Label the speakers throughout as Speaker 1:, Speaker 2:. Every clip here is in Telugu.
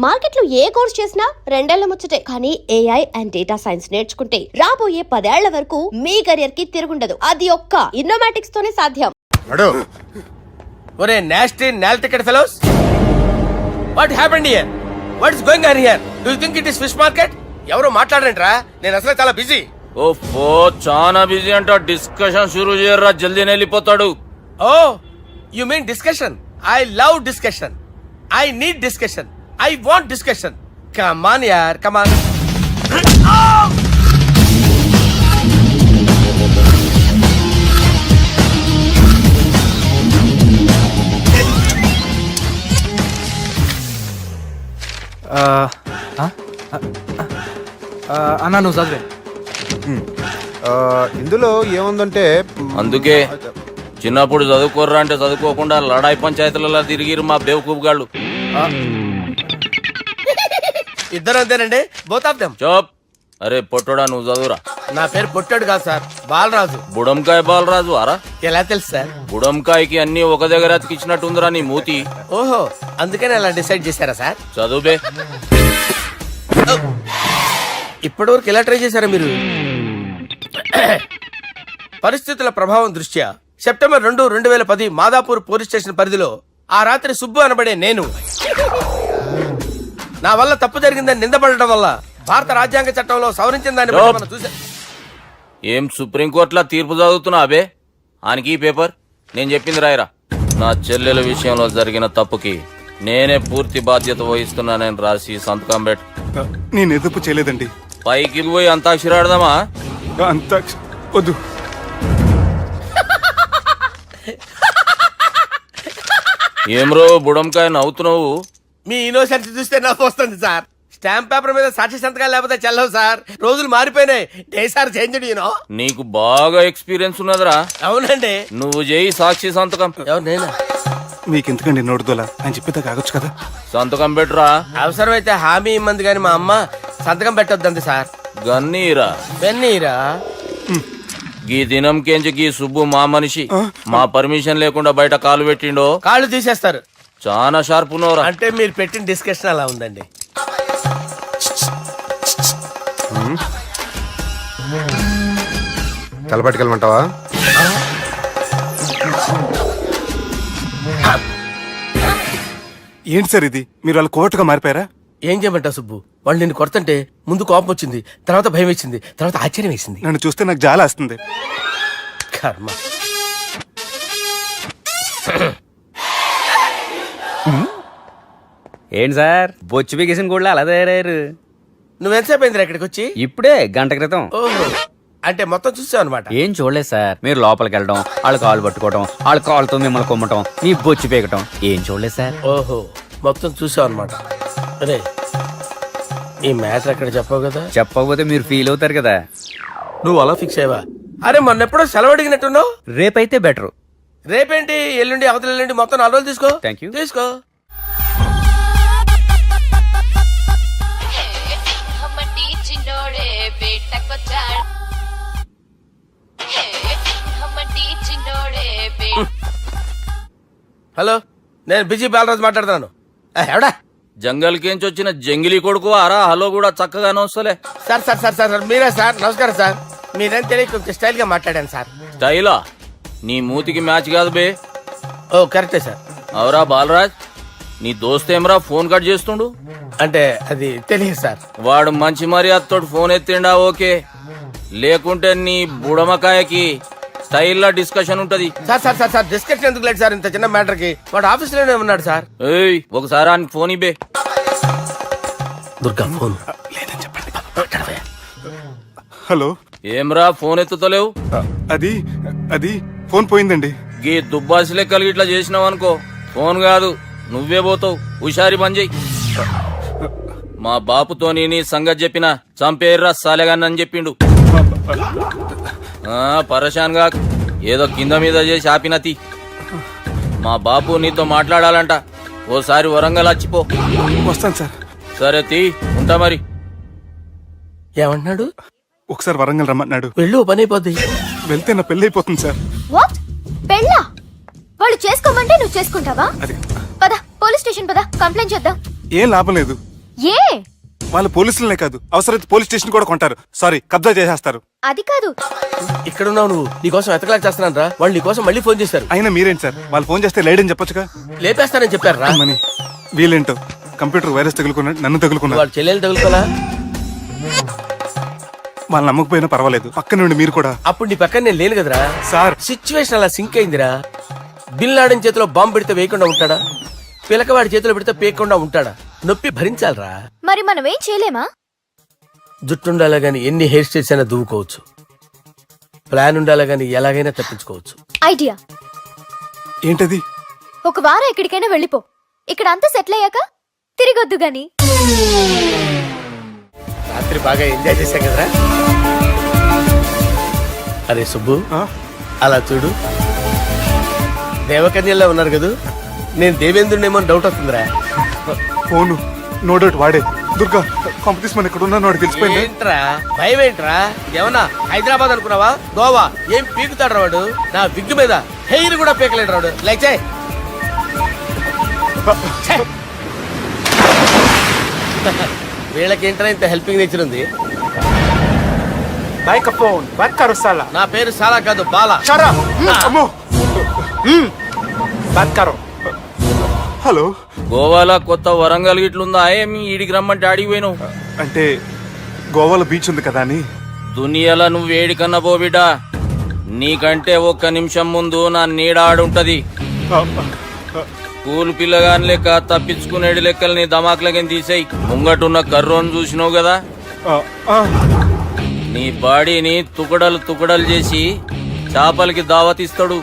Speaker 1: మార్కెట్ లో ఏ కోర్స్ చేసినా రెండేళ్ల ముచ్చటే. కానీ ఏఐ అండ్ డేటా సైన్స్ నేర్చుకుంటే రాబోయే 10 ఏళ్ల వరకు మీ కెరియర్ కి తిరుగుండదు. అది ఒక్క ఇన్నోమాటిక్స్ తోనే సాధ్యం.
Speaker 2: ఒరే నాస్టీ నాల్టికెట్ fellows, what happened here? What is going on here? Do you think it is fish market? ఎవరు మాట్లాడంట్రా, నేను అసలే చాలా బిజీ.
Speaker 3: ఓఫో చాలా బిజీ అంట. డిస్కషన్ షురూ చేయరా, జల్దీ వెళ్ళిపోతాడు.
Speaker 2: Oh you mean discussion? I love discussion. I need discussion. I want discussion. Come on, yaar. Come on.
Speaker 4: అన్నా నువ్వు చదివే.
Speaker 5: ఇందులో ఏముందంటే
Speaker 3: అందుకే చిన్నప్పుడు చదువుకోర్రా అంటే చదువుకోకుండా లడాయి పంచాయతీలలో తిరిగిరు మా బేవకూపు గాళ్ళు.
Speaker 2: ఇద్దరు అంతేనండి, బోత్ ఆఫ్ దెమ్.
Speaker 3: చోప్. అరే పొట్టోడా, నువ్వు చదువురా.
Speaker 2: నా పేరు పొట్టాడు కాదు సార్, బాలరాజు.
Speaker 3: బుడంకాయ బాలరాజు అరా?
Speaker 2: ఎలా తెలుసు సార్?
Speaker 3: బుడంకాయకి అన్ని ఒక దగ్గర అతికిచ్చినట్టుందిరా నీ మూతి.
Speaker 2: ఓహో, అందుకని అలా డిసైడ్ చేశారా సార్?
Speaker 3: చదువుబే.
Speaker 2: ఇప్పటి వరకు ఎలా ట్రై చేశారా మీరు? పరిస్థితుల ప్రభావం దృష్ట్యా సెప్టెంబర్ 2, 2010 మాదాపూర్ పోలీస్ స్టేషన్ పరిధిలో ఆ రాత్రి సుబ్బు అనబడే నేను నా వల్ల తప్పు జరిగిందని నిందపడటం వల్ల భారత రాజ్యాంగ చట్టంలో సవరించిన దాన్ని బట్టి మనం చూసా.
Speaker 3: ఏం సుప్రీంకోర్టులో తీర్పు చదువుతున్నా అబే? ఆనికి ఈ పేపర్ నేను చెప్పింది రాయరా. నా చెల్లెల విషయంలో జరిగిన తప్పుకి నేనే పూర్తి బాధ్యత వహిస్తున్నానని రాసి సంతకం పెట్టు.
Speaker 6: నేను ఎదుపు చేయలేదండి.
Speaker 3: పైకి పోయి అంతాక్షరాడదామా?
Speaker 6: అంత వద్దు.
Speaker 3: ఏమ్రో బుడంకాయ నవ్వుతున్నావు?
Speaker 2: మీ ఇన్నోసెన్స్ చూస్తే నాకు వస్తుంది సార్. స్టాంప్ పేపర్ మీద సాక్షి సంతకాలు లేకపోతే చెల్లవు సార్. రోజులు మారిపోయినాయి. Day sir change.
Speaker 3: నీకు బాగా ఎక్స్పీరియన్స్ ఉన్నదిరా.
Speaker 2: అవునండి.
Speaker 3: నువ్వు చేయి సాక్షి సంతకం.
Speaker 2: ఎవరు నేనా?
Speaker 6: మీకు ఎందుకండి నోడుదోలా అని చెప్పేదా కాగొచ్చు కదా.
Speaker 3: సంతకం పెట్టురా.
Speaker 2: అవసరమైతే హామీ ఇమ్మంది కానీ మా అమ్మ సంతకం పెట్టొద్దండి సార్.
Speaker 3: గన్నీరా
Speaker 2: బెన్నీరా.
Speaker 3: గీ దినంకేంచి గీ సుబ్బు మా మనిషి. మా పర్మిషన్ లేకుండా బయట కాలు పెట్టిండో
Speaker 2: కాళ్ళు తీసేస్తారు.
Speaker 3: చాలా షార్ప్ ఉన్నవరా.
Speaker 2: అంటే మీరు పెట్టిన డిస్కషన్ అలా ఉందండి.
Speaker 5: తలపట్టుకెళ్ళమంటావా?
Speaker 6: ఏంటి సార్ ఇది? మీరు వాళ్ళు కోర్టుగా మారిపోయారా?
Speaker 2: ఏం చేయమంటావు సుబ్బు? వాళ్ళు నిన్ను కొడుతుంటే ముందు కోపం వచ్చింది, తర్వాత భయం వేసింది, తర్వాత ఆశ్చర్యం వేసింది.
Speaker 6: నన్ను చూస్తే నాకు జాల వస్తుంది.
Speaker 2: కర్మ.
Speaker 4: ఏంటి సార్ బొచ్చు బిగేసిన కూడా అలా తయారయ్యారు?
Speaker 2: నువ్వెంతసేపు అయిందిరా ఇక్కడికి వచ్చి?
Speaker 4: ఇప్పుడే గంట క్రితం.
Speaker 2: ఓహో, అంటే మొత్తం చూసావు అనమాట.
Speaker 4: ఏం చూడలేదు సార్. మీరు లోపలికి వెళ్ళడం, వాళ్ళ కాళ్ళు పట్టుకోవడం, వాళ్ళ కాళ్ళతో మిమ్మల్ని కొమ్మటం, మీ బొచ్చు పీకటం ఏం చూడలేదు సార్.
Speaker 2: ఓహో, మొత్తం చూసావు అనమాట. అరే ఈ మ్యాటర్ అక్కడ చెప్పావు కదా.
Speaker 4: చెప్పకపోతే మీరు ఫీల్ అవుతారు కదా.
Speaker 2: నువ్వు అలా ఫిక్స్ అయ్యవా? అరే మొన్నెప్పుడో సెలవు అడిగినట్టున్నావు.
Speaker 4: రేపైతే బెటర్.
Speaker 2: రేపేంటి, ఎల్లుండి, అవతల ఎల్లుండి, మొత్తం 4 రోజులు తీసుకో.
Speaker 4: Thank you.
Speaker 2: తీసుకో. హలో, నేను బిజీ బాలరాజు మాట్లాడుతున్నాను. ఎవడా?
Speaker 3: జంగల్ కేంచి వచ్చిన జంగిలీ కొడుకు అరా. హలో కూడా చక్కగా నొస్తలే.
Speaker 2: సార్ సార్ సార్ సార్ మీరే సార్? నమస్కారం సార్. మీరేం తెలియక కొంచెం స్టైల్ గా మాట్లాడాను సార్.
Speaker 3: స్టైలా? నీ మూతికి మ్యాచ్ కాదు బే.
Speaker 2: ఓ కరెక్టే సార్.
Speaker 3: అవరా బాలరాజ్, నీ దోస్తేమరా ఫోన్ కట్ చేస్తుండు?
Speaker 2: అంటే అది తెలియదు సార్.
Speaker 3: వాడు మంచి మర్యాదతో ఫోన్ ఎత్తిండా ఓకే, లేకుంటే నీ బుడమకాయకి స్టైల్లా డిస్కషన్ ఉంటది.
Speaker 2: Sir sir sir sir discussion ఎందుకు లేదు సార్? ఇంత చిన్న మ్యాటర్ కి వాడు ఆఫీస్ లోనే ఉన్నాడు సార్.
Speaker 3: ఏయ్ ఒకసారి ఆయనకి ఫోన్ ఇబ్బే.
Speaker 2: దుర్గా ఫోన్
Speaker 6: లేదని చెప్పండి. హలో.
Speaker 3: ఏమ్రా ఫోన్ ఎత్తుతలేవు?
Speaker 6: అది అది ఫోన్ పోయిందండి.
Speaker 3: గీ దుబ్బాసి లెక్కలు ఇట్లా చేసినావు అనుకో, ఫోన్ కాదు నువ్వే పోతావు. హుషారి పని చెయ్యి. మా బాపుతో నీ సంగతి చెప్పిన చంపేర్రా సాలెగాన్ని చెప్పిండు. పరేషాన్ గా ఏదో కింద మీద చేసి ఆపినతి. మా బాపు నీతో మాట్లాడాలంట. ఓసారి వరంగల్ వచ్చిపో.
Speaker 6: వస్తాను సార్.
Speaker 3: సరే తీ, ఉంటా మరి.
Speaker 2: ఏమంటున్నాడు?
Speaker 6: ఒకసారి వరంగల్ రమ్మన్నాడు.
Speaker 2: వెళ్ళు, పని అయిపోద్ది.
Speaker 6: వెళ్తే నా పెళ్లి అయిపోతుంది సార్.
Speaker 1: వాట్? పెళ్ళా? వాళ్ళు చేసుకోమంటే నువ్వు చేసుకుంటావా?
Speaker 6: అది
Speaker 1: పద.
Speaker 7: పోలీస్ స్టేషన్ పదా, కంప్లైంట్ చేద్దాం.
Speaker 6: ఏం లాభం లేదు.
Speaker 7: ఏ?
Speaker 6: వాళ్ళు పోలీసులనే కాదు, అవసరమైతే పోలీస్ స్టేషన్ కూడా కొంటారు. సారీ, కబ్జా చేసేస్తారు.
Speaker 7: అది కాదు.
Speaker 2: ఇక్కడ ఉన్నావు నువ్వు, నీకోసం ఎతకలేక చేస్తున్నాను రా. వాళ్ళు నీకోసం మళ్ళీ ఫోన్ చేశారు.
Speaker 6: అయినా మీరేంటి సార్, వాళ్ళు ఫోన్ చేస్తే లేడని చెప్పొచ్చుగా.
Speaker 2: లేపేస్తానని చెప్పారు రా.
Speaker 6: మని వీళ్ళేంటో కంప్యూటర్ వైరస్ తగులుకున్నాడు, నన్ను తగులుకున్నాడు.
Speaker 2: వాళ్ళ చెల్లెలు తగులుకోలా.
Speaker 6: వాళ్ళు నమ్మకపోయినా పర్వాలేదు, పక్క నుండి మీరు కూడా.
Speaker 2: అప్పుడు నీ పక్కన నేను లేను కదరా
Speaker 6: సార్.
Speaker 2: సిచ్యువేషన్ అలా సింక్ అయిందిరా. బిన్ లాడెన్ చేతిలో బాంబు పెడితే వేయకుండా ఉంటాడా? పిలకవాడి చేతిలో పెడితే పేయకుండా ఉంటాడా? నొప్పి భరించాలరా.
Speaker 7: మరి మనం ఏం చేయలేమా?
Speaker 2: జుట్టుండాలా గాని ఎన్ని హెయిర్ స్టైల్స్ అయినా దువ్వుకోవచ్చు. ప్లాన్ ఉండాలా గాని ఎలాగైనా తప్పించుకోవచ్చు.
Speaker 7: ఐడియా.
Speaker 6: ఏంటది?
Speaker 7: ఒక వారం ఎక్కడికైనా వెళ్ళిపో. ఇక్కడ అంతా సెటిల్ అయ్యాక తిరిగొద్దు గాని.
Speaker 2: రాత్రి బాగా ఎంజాయ్ చేశా కదరా. అరే సుబ్బు,
Speaker 6: ఆ?
Speaker 2: అలా చూడు, దేవకన్యల్లో ఉన్నారు కదూ. నేను దేవేంద్రునేమో డౌట్ వస్తుందిరా.
Speaker 6: ఫోను నో డౌట్ వాడే. దుర్గా కాంపిటీషన్ మన ఇక్కడ ఉన్నాను, వాడు తెలిసిపోయింది.
Speaker 2: ఏంట్రా భయం ఏంట్రా? ఏమన్నా హైదరాబాద్ అనుకున్నావా? గోవా ఏం పీకుతాడు వాడు. నా విగ్గు మీద హెయిర్ కూడా పీకలేడు రాడు. లైక్ చేయి. వీళ్ళకేంట్రా ఇంత హెల్పింగ్ నేచర్ ఉంది.
Speaker 8: మైక్రోఫోన్ బంద్ కరో సాలా.
Speaker 2: నా పేరు సాలా కాదు, బాలా.
Speaker 6: షరా. అమ్మో.
Speaker 8: బంద్ కరో.
Speaker 6: హలో.
Speaker 3: గోవాలో కొత్త వరంగల్ గిట్లుందా? ఏమి ఈడికి రమ్మంటే అడిగి పోయినావు?
Speaker 6: అంటే గోవాలో బీచ్ ఉంది కదా అని.
Speaker 3: దునియాలో నువ్వు వేడికన్నా పో బిడ్డ. నీకంటే ఒక్క నిమిషం ముందు నా నీడ ఆడుంటది. స్కూల్ పిల్లగాని లెక్క తప్పించుకునేడు లెక్కలు నీ దమాకులకి తీసేయి. ముంగటున్న కర్రోని చూసినావు కదా, నీ బాడీని తుకడలు తుకడలు చేసి చేపలకి దావతిస్తాడు.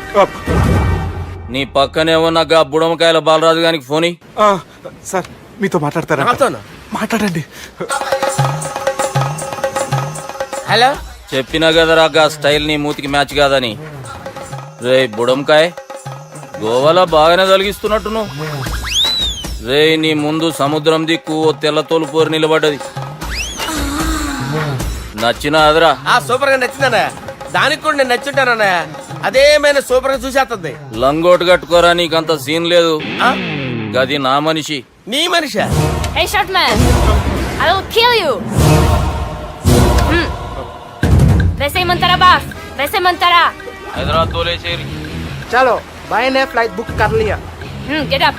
Speaker 3: నీ పక్కనే ఉన్న గా బుడమకాయల బాలరాజు గారికి ఫోని.
Speaker 6: సార్ మీతో మాట్లాడతారా?
Speaker 2: నాతోనా?
Speaker 6: మాట్లాడండి.
Speaker 2: హలో.
Speaker 3: చెప్పినా కదరా గా స్టైల్ నీ మూతికి మ్యాచ్ కాదని. రే బుడంకాయ్, గోవాలో బాగానే తొలగిస్తున్నట్టు నువ్వు. రే నీ ముందు సముద్రం దిక్కు ఓ తెల్ల తోలుపోరు నిలబడ్డది. నచ్చిన అదరా?
Speaker 2: సూపర్ గా నచ్చిందన్నా. దానికి కూడా నేను నచ్చుంటానన్నా. అదేమైనా సూపర్ గా చూసేస్తుంది.
Speaker 3: లంగోటు కట్టుకోరా, నీకంత సీన్ లేదు. గది నా మనిషి.
Speaker 2: నీ మనిషా?
Speaker 7: Hey short man, I will kill you. వేసేయమంటారా బాస్? వేసేయమంటారా?
Speaker 3: హైదరాబాద్ తోలేసేరి.
Speaker 8: చలో भाई ने फ्लाइट बुक कर लिया.
Speaker 7: Get up.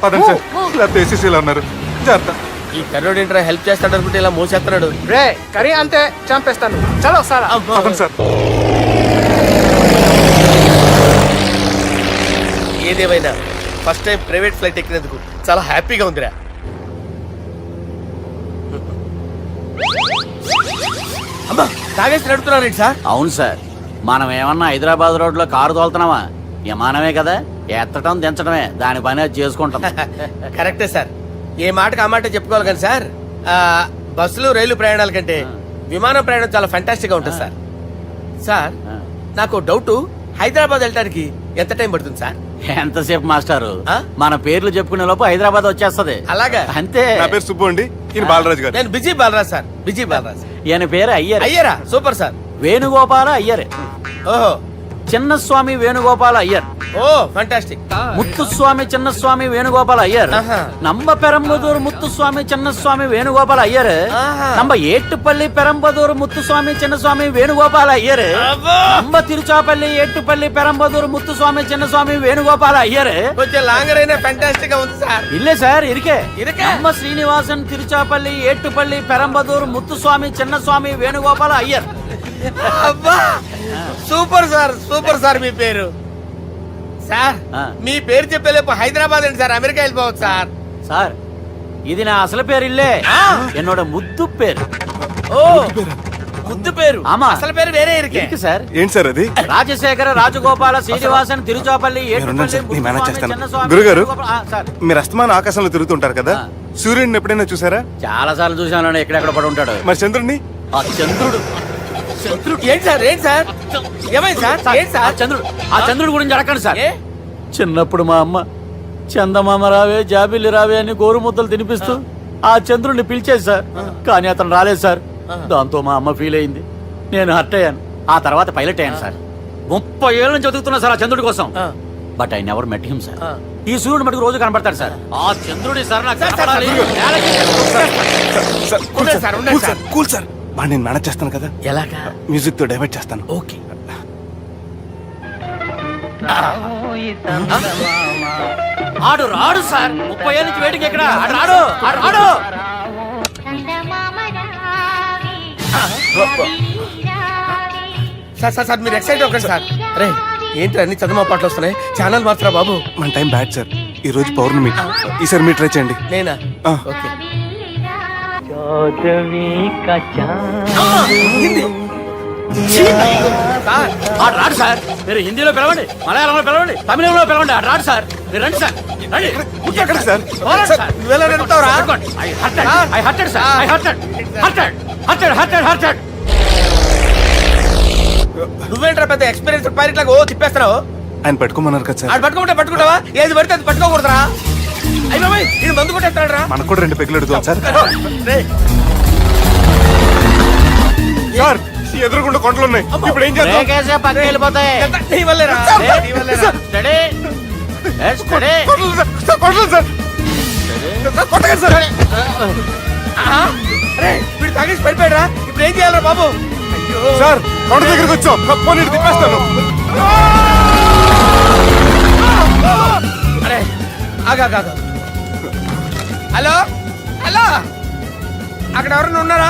Speaker 6: పదండి సార్, లేకపోతే ఏసీసీలో ఉన్నారు. జాగ్రత్త.
Speaker 2: ఈ కర్రోడు ఏంట్రా హెల్ప్ చేస్తాడు అనుకుంటే ఇలా మోసేస్తున్నాడు.
Speaker 8: రే కరీ అంతే చంపేస్తాను. చలో సాలా.
Speaker 6: పదండి సార్.
Speaker 2: ఏదేమైనా ఫస్ట్ టైం ప్రైవేట్ ఫ్లైట్ ఎక్కినందుకు చాలా హ్యాపీగా ఉందిరా. అమ్మా తాగేసి నడుపుతున్నారేంటి సార్?
Speaker 4: అవును సార్, మనం ఏమన్నా హైదరాబాద్ రోడ్ లో కారు తోలుతున్నావా? విమానమే కదా, ఎత్తటం దించడమే దాని పని అది చేసుకుంటాం.
Speaker 2: కరెక్టే సార్. ఏ మాటకు ఆ మాట చెప్పుకోవాలి కానీ సార్, బస్సులు రైలు ప్రయాణాల కంటే విమానం ప్రయాణం చాలా ఫంటాస్టిక్ గా ఉంటుంది సార్. సార్ నాకు డౌట్, హైదరాబాద్ వెళ్ళడానికి ఎంత టైం పడుతుంది సార్?
Speaker 4: ఎంతసేపు మాస్టారు,
Speaker 2: ఆ?
Speaker 4: మన పేర్లు చెప్పుకునే లోపు హైదరాబాద్ వచ్చేస్తది.
Speaker 2: అలాగా?
Speaker 4: అంతే.
Speaker 6: నా పేరు సుబ్బు అండి, ఈయన బాలరాజు గారు.
Speaker 2: నేను busy Balaraj sir. Busy Balaraj.
Speaker 4: ఈయన పేరు అయ్యర్.
Speaker 2: అయ్యరా? Super sir.
Speaker 4: వేణుగోపాల అయ్యర్.
Speaker 2: ఓహో.
Speaker 4: చిన్నస్వామి వేణుగోపాల అయ్యర్.
Speaker 2: Oh fantastic.
Speaker 4: ముత్తుస్వామి చిన్నస్వామి వేణుగోపాల అయ్యర్.
Speaker 2: ఆహా.
Speaker 4: నంబ పెరంబదూరు ముత్తుస్వామి చిన్నస్వామి వేణుగోపాల అయ్యర్.
Speaker 2: ఆహా.
Speaker 4: నంబ ఏట్టుపల్లి పెరంబదూరు ముత్తుస్వామి చిన్నస్వామి వేణుగోపాల అయ్యర్.
Speaker 2: అబ్బో.
Speaker 4: నంబ తిరుచాపల్లి ఏట్టుపల్లి పెరంబదూరు ముత్తుస్వామి చిన్నస్వామి వేణుగోపాల అయ్యర్.
Speaker 2: కొంచెం లాంగర్ అయినా ఫంటాస్టిక్ గా ఉంది సార్.
Speaker 4: ఇల్లే సార్, ఇరికే.
Speaker 2: ఇరికే?
Speaker 4: నంబ శ్రీనివాసన్ తిరుచాపల్లి ఏట్టుపల్లి పెరంబదూరు ముత్తుస్వామి చిన్నస్వామి వేణుగోపాల అయ్యర్.
Speaker 2: అబ్బా సూపర్ సార్, సూపర్ సార్. మీ పేరు సార్,
Speaker 4: ఆ.
Speaker 2: మీ పేరు చెప్పేలేపు హైదరాబాద్ అండి సార్, అమెరికా వెళ్ళిపోవచ్చు సార్.
Speaker 4: సార్ ఇది నా అసలు పేరు ఇల్లే,
Speaker 2: ఆ.
Speaker 4: ఎన్నోడ ముద్దు పేరు.
Speaker 2: ఓ ముద్దు పేరు.
Speaker 4: ఆమా.
Speaker 2: అసలు పేరు వేరే ఇరికే.
Speaker 4: ఇరికి సార్.
Speaker 6: ఏంటి సార్ అది?
Speaker 4: రాజశేఖర రాజగోపాల శ్రీనివాసన్ తిరుచాపల్లి
Speaker 6: నేనున్నాను సార్,
Speaker 4: ఏట్టుపల్లి
Speaker 6: నేను మేనేజ్
Speaker 4: ముత్తుస్వామి
Speaker 6: చేస్తాను.
Speaker 4: చిన్నస్వామి
Speaker 6: గురుగారు,
Speaker 4: వేణుగోపాల- ఆ, సార్
Speaker 6: మీరు అస్తమానం ఆకాశంలో తిరుగుతుంటారు కదా,
Speaker 4: ఆ.
Speaker 6: సూర్యుడిని ఎప్పుడైనా చూసారా?
Speaker 4: చాలా సార్లు చూసాను, ఎక్కడెక్కడ పడి ఉంటాడు.
Speaker 6: మరి చంద్రుడిని?
Speaker 4: ఆ చంద్రుడు.
Speaker 2: ఏంటి సార్? ఏంటి సార్? ఏమైంది సార్? ఏంటి
Speaker 4: ఆ
Speaker 2: సార్?
Speaker 4: చంద్రుడు, ఆ చంద్రుడు గురించి అడగండి సార్.
Speaker 2: ఏ?
Speaker 4: చిన్నప్పుడు మా అమ్మ చందమామ రావే జాబిల్లి రావే అని గోరుముద్దలు తినిపిస్తూ ఆ చంద్రుడిని పిలిచేది సార్, కానీ అతను రాలేదు సార్. దాంతో మా అమ్మ ఫీల్ అయింది, నేను హర్ట్ అయ్యాను. ఆ తర్వాత పైలట్ అయ్యాను సార్. 30 ఏళ్ళ నుంచి చదువుతున్నా సార్ ఆ చంద్రుడి కోసం. But I never met him sir. ఈ సూర్యుడు మటుకు రోజు కనబడతాడు సార్. ఆ చంద్రుడి సార్ నాకు
Speaker 2: సార్,
Speaker 4: కనపడాలి.
Speaker 6: సార్ కూల్
Speaker 2: ఉండండి సార్,
Speaker 6: సార్,
Speaker 2: ఉండండి
Speaker 6: cool
Speaker 2: sir.
Speaker 6: Sir, cool sir. వాడు నేను మేనేజ్ చేస్తాను కదా,
Speaker 2: ఎలాగా?
Speaker 6: మ్యూజిక్ తో డైవర్ట్ చేస్తాను.
Speaker 2: ఓకే.
Speaker 4: ఆడు రాడు సార్. 30 ఏళ్ళ నుంచి వేటికి ఎక్కడ ఆడు రాడు. ఆడు రాడు.
Speaker 2: సార్ సార్ సార్ మీరు ఎక్సైట్ అవ్వకండి సార్. రే ఏంటి అన్ని చదువు పాటలు వస్తున్నాయి, ఛానల్ మార్చరా బాబు.
Speaker 6: మన టైం బ్యాడ్ సార్, ఈ రోజు పౌర్ణమి. ఈసారి మీరు ట్రై చేయండి.
Speaker 2: నేనా?
Speaker 6: ఆ.
Speaker 2: ఓకే. సార్
Speaker 4: ఆడు రాడు సార్. మీరు హిందీలో పిలవండి, మలయాళంలో పిలవండి, తమిళంలో పిలవండి. ఆడు రాడు సార్. మీరు రండి సార్. రండి.
Speaker 6: ఎక్కడ సార్?
Speaker 4: పోరాడు సార్.
Speaker 2: నువ్వెలా నడుపుతావురా?
Speaker 4: పట్టుకోండి. I hurted, sir. I hurted.
Speaker 2: నువ్వేంట్రా పెద్ద ఎక్స్పీరియన్స్ పైరెట్ లాగా ఓ తిప్పేస్తున్నావు?
Speaker 6: ఆయన పెట్టుకోమన్నారు కదా సార్.
Speaker 2: ఆడు పట్టుకుంటావా? ఏది పడితే అది పట్టుకోకూడదురా. అయ్యి బాబాయ్ ఇది మందు కొట్టేస్తాడు రా.
Speaker 6: మనకు కూడా 2 పెగ్గులు ఎడుతాం సార్.
Speaker 2: రేయ్,
Speaker 6: సార్ ఈ ఎదురుగుండా కొండలు ఉన్నాయి, ఇప్పుడు ఏం చేద్దాం?
Speaker 4: రేకేసే పక్కకి వెళ్ళిపోతాయి.
Speaker 2: ఇదంతా నీ వల్లేరా? నీ వల్లేరా?
Speaker 4: Steady. Yes, steady.
Speaker 6: Kondalu sir, sir, Kondalu sir. Sir, కొట్టకండి సార్.
Speaker 2: ఆహా. రేయ్, వీడు తాగేసి పడిపోయాడురా. ఇప్పుడు ఏం చేయాలరా బాబు? అయ్యో
Speaker 6: సార్ కొండ దగ్గరికి వచ్చాం, పోనీ ఇటు తిప్పేస్తాను.
Speaker 2: అరే ఆగా. హలో హలో, అక్కడ ఎవరైనా ఉన్నారా?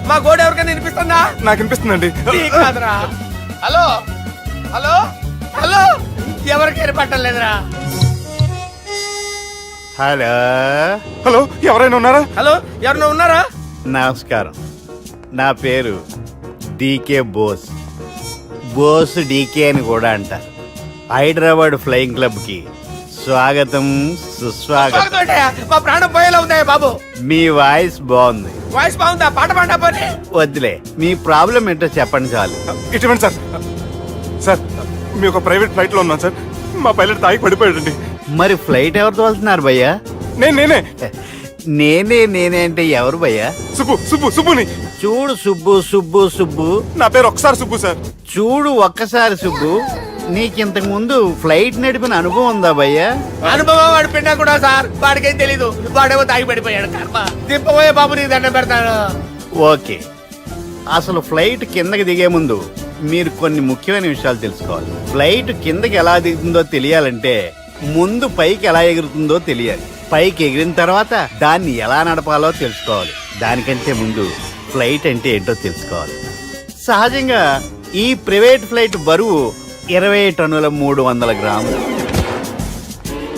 Speaker 2: మా గోడ ఎవరికైనా వినిపిస్తుందా?
Speaker 6: నాకు అనిపిస్తుందండి.
Speaker 2: నీకు కాదురా. హలో హలో హలో, ఎవరికి ఏర్పట్టలేదురా.
Speaker 9: హలో
Speaker 6: హలో, ఎవరైనా ఉన్నారా?
Speaker 2: హలో ఎవరైనా ఉన్నారా?
Speaker 9: నమస్కారం, నా పేరు డీకే బోస్. బోస్ డీకే అని కూడా అంటారు. హైదరాబాద్ ఫ్లయింగ్ క్లబ్ కి స్వాగతం, సుస్వాగతం.
Speaker 2: స్వాగతం ఏంటయ్యా? మా ప్రాణం పోయేలా ఉందా బాబు?
Speaker 9: మీ వాయిస్ బాగుంది.
Speaker 2: వాయిస్ బాగుందా? పాట పాడా పోనీ.
Speaker 9: వద్దులే, మీ ప్రాబ్లం ఏంటో చెప్పండి చాలు.
Speaker 6: ఇటువంటి సార్, సార్ మీ ఒక ప్రైవేట్ ఫ్లైట్ లో ఉన్నాం సార్. మా పైలట్ తాగి పడిపోయాడండి.
Speaker 9: మరి ఫ్లైట్ ఎవరితో వెళ్తున్నారు భయ్యా?
Speaker 6: నేనే
Speaker 9: నేనే అంటే ఎవరు భయ్యా?
Speaker 6: సుబ్బుని.
Speaker 9: చూడు సుబ్బు.
Speaker 6: నా పేరు ఒకసారి సుబ్బు సార్.
Speaker 9: చూడు ఒక్కసారి సుబ్బు, నీకింతకు ముందు ఫ్లైట్ నడిపిన అనుభవం ఉందా భయ్యా?
Speaker 2: అనుభవం వాడి పిండా కూడా సార్, వాడికేం తెలీదు. వాడేమో తాగి పడిపోయాడు. కర్మ. దింపబోయే బాబు నీకు దండం పెడతాను.
Speaker 9: ఓకే, అసలు ఫ్లైట్ కిందకి దిగే ముందు మీరు కొన్ని ముఖ్యమైన విషయాలు తెలుసుకోవాలి. ఫ్లైట్ కిందకి ఎలా దిగుతుందో తెలియాలంటే ముందు పైకి ఎలా ఎగురుతుందో తెలియాలి. పైకి ఎగిరిన తర్వాత దాన్ని ఎలా నడపాలో తెలుసుకోవాలి. దానికంటే ముందు ఫ్లైట్ అంటే ఏంటో తెలుసుకోవాలి. సహజంగా ఈ ప్రైవేట్ ఫ్లైట్ బరువు 20 టన్నుల 300 గ్రాములు.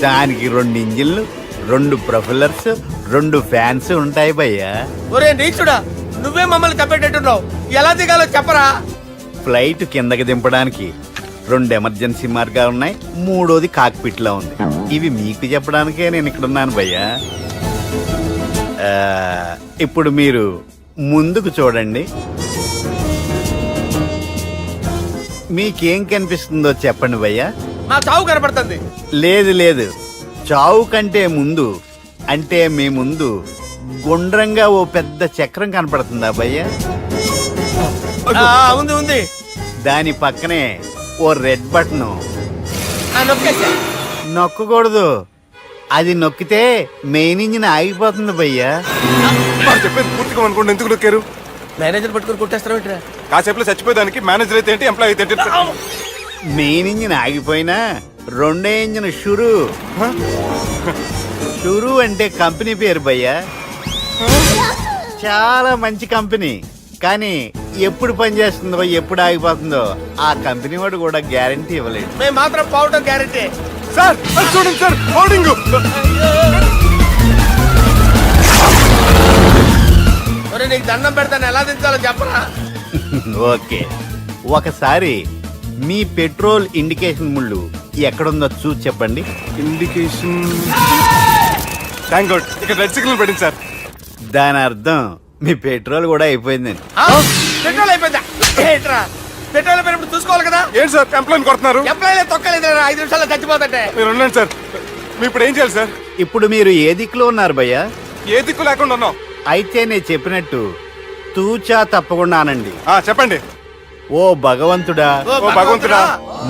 Speaker 9: దానికి 2 ఇంజిన్లు, 2 ప్రొఫెల్లర్స్, 2 ఫ్యాన్స్ ఉంటాయి భయ్యా.
Speaker 2: ఒరే నీచుడా, నువ్వే మమ్మల్ని తప్పేటట్టున్నావు. ఎలా దిగాలో చెప్పరా?
Speaker 9: ఫ్లైట్ కిందకి దింపడానికి 2 ఎమర్జెన్సీ మార్గాలు ఉన్నాయి, 3వది కాక్పిట్ లో ఉంది. ఇవి మీకు చెప్పడానికే నేను ఇక్కడ ఉన్నాను భయ్యా. ఇప్పుడు మీరు ముందుకు చూడండి. మీకేం కనిపిస్తుందో చెప్పండి భయ్యా.
Speaker 2: మా చావు కనపడుతుంది.
Speaker 9: లేదు, చావు కంటే ముందు, అంటే మీ ముందు గుండ్రంగా ఓ పెద్ద చక్రం కనపడుతుందా భయ్యా?
Speaker 2: ఉంది.
Speaker 9: దాని పక్కనే ఓ రెడ్ బటన్.
Speaker 2: నొక్కేసా.
Speaker 9: నొక్కకూడదు, అది నొక్కితే మెయిన్ ఇంజిన్ ఆగిపోతుంది భయ్యా.
Speaker 6: వాడు చెప్పేది పూర్తిగా అనుకోండి, ఎందుకు నొక్కారు?
Speaker 2: మేనేజర్ పట్టుకుని కొట్టేస్తారా?
Speaker 6: కాసేపులో చచ్చిపోయేదానికి మేనేజర్ అయితే ఏంటి, ఎంప్లాయ్ అయితే ఏంటి?
Speaker 9: మెయిన్ ఇంజిన్ ఆగిపోయినా 2వ ఇంజిన్ షురు అంటే కంపెనీ పేరు భయ్యా. చాలా మంచి కంపెనీ, కానీ ఎప్పుడు పనిచేస్తుందో ఎప్పుడు ఆగిపోతుందో ఆ కంపెనీ వాడు కూడా గ్యారంటీ ఇవ్వలేడు.
Speaker 2: మేము మాత్రం పోవడం గ్యారెంటీ.
Speaker 6: సార్ అది చూడండి సార్, హోర్డింగ్.
Speaker 2: ఒరే నీకు దండం పెడతాను, ఎలా దించాలో చెప్పరా?
Speaker 9: ఓకే, ఒకసారి మీ పెట్రోల్ ఇండికేషన్ ముళ్ళు ఎక్కడుందో చూసి చెప్పండి.
Speaker 6: ఇండికేషన్. థ్యాంక్ గాడ్, ఇక్కడ రెడ్ సిగ్నల్ పడింది సార్.
Speaker 9: దాని అర్థం మీ పెట్రోల్ కూడా అయిపోయిందండి.
Speaker 2: పెట్రోల్ అయిపోయిందా? ఏంట్రా పెట్రోల్ అయిపోయినప్పుడు చూసుకోవాలి కదా.
Speaker 6: ఏంటి సార్ ఎంప్లాయ్ కొడుతున్నారు?
Speaker 2: ఎంప్లాయీ తొక్కలేదు, 5 నిమిషాల్లో చచ్చిపోతుంటే.
Speaker 6: మీరు ఉండండి సార్, మీ ఇప్పుడు ఏం చేయాలి సార్?
Speaker 9: ఇప్పుడు మీరు ఏ దిక్కులో ఉన్నారు భయ్యా?
Speaker 6: ఏ దిక్కు లేకుండా ఉన్నాం.
Speaker 9: అయితే నేను చెప్పినట్టు తూచా తప్పకుండా అనండి.
Speaker 6: చెప్పండి.
Speaker 9: ఓ భగవంతుడా,
Speaker 6: ఓ భగవంతుడా,